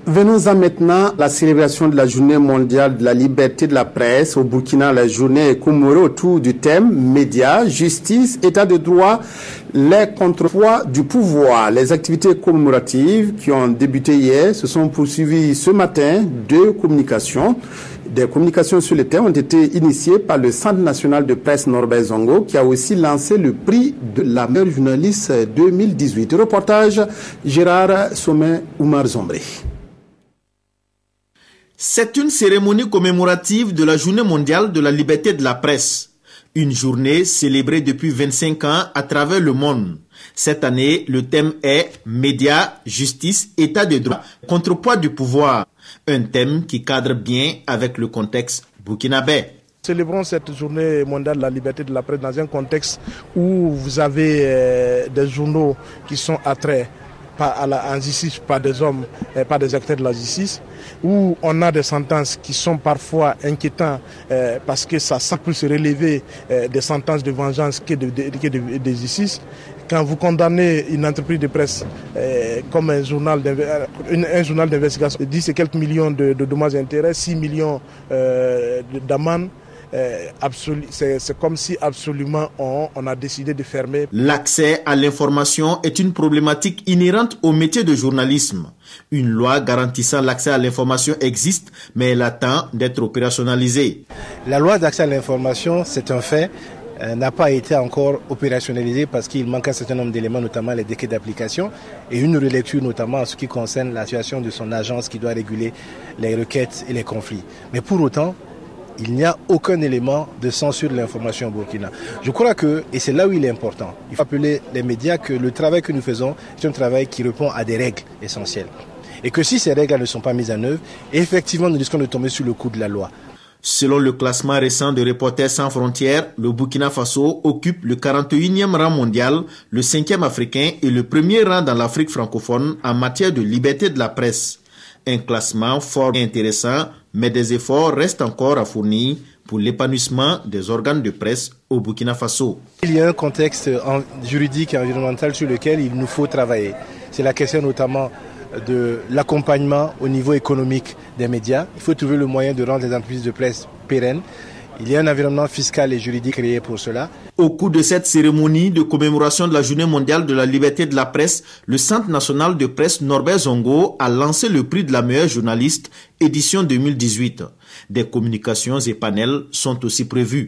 Venons-en maintenant à la célébration de la journée mondiale de la liberté de la presse. Au Burkina, la journée est commémorée autour du thème médias, justice, état de droit, les contrepoids du pouvoir. Les activités commémoratives qui ont débuté hier se sont poursuivies ce matin. Des communications sur le thème ont été initiées par le Centre national de presse Norbert Zongo, qui a aussi lancé le prix de la meilleure journaliste 2018. Reportage Gérard Sommet Oumar Zombré. C'est une cérémonie commémorative de la Journée mondiale de la liberté de la presse. Une journée célébrée depuis 25 ans à travers le monde. Cette année, le thème est « Médias, justice, état de droit, contrepoids du pouvoir ». Un thème qui cadre bien avec le contexte burkinabé. Célébrons cette journée mondiale de la liberté de la presse dans un contexte où vous avez des journaux qui sont attraits en justice par des hommes, par des acteurs de la justice, où on a des sentences qui sont parfois inquiétantes parce que ça peut se relever des sentences de vengeance que de justice. Quand vous condamnez une entreprise de presse comme un journal d'investigation, 10 et quelques millions de dommages et intérêts, 6 millions d'amendes, c'est comme si absolument on a décidé de fermer. L'accès à l'information est une problématique inhérente au métier de journalisme. Une loi garantissant l'accès à l'information existe, mais elle attend d'être opérationnalisée. La loi d'accès à l'information, c'est un fait, n'a pas été encore opérationnalisée parce qu'il manque un certain nombre d'éléments, notamment les décrets d'application et une relecture notamment en ce qui concerne la situation de son agence qui doit réguler les requêtes et les conflits. Mais pour autant, il n'y a aucun élément de censure de l'information au Burkina. Je crois que, et c'est là où il est important, il faut appeler les médias que le travail que nous faisons est un travail qui répond à des règles essentielles. Et que si ces règles ne sont pas mises en œuvre, effectivement nous risquons de tomber sur le coup de la loi. Selon le classement récent de Reporters sans frontières, le Burkina Faso occupe le 41e rang mondial, le 5e africain et le premier rang dans l'Afrique francophone en matière de liberté de la presse. Un classement fort et intéressant, mais des efforts restent encore à fournir pour l'épanouissement des organes de presse au Burkina Faso. Il y a un contexte juridique et environnemental sur lequel il nous faut travailler. C'est la question notamment de l'accompagnement au niveau économique des médias. Il faut trouver le moyen de rendre les entreprises de presse pérennes. Il y a un environnement fiscal et juridique créé pour cela. Au cours de cette cérémonie de commémoration de la Journée mondiale de la liberté de la presse, le Centre national de presse Norbert Zongo a lancé le prix de la meilleure journaliste édition 2018. Des communications et panels sont aussi prévus.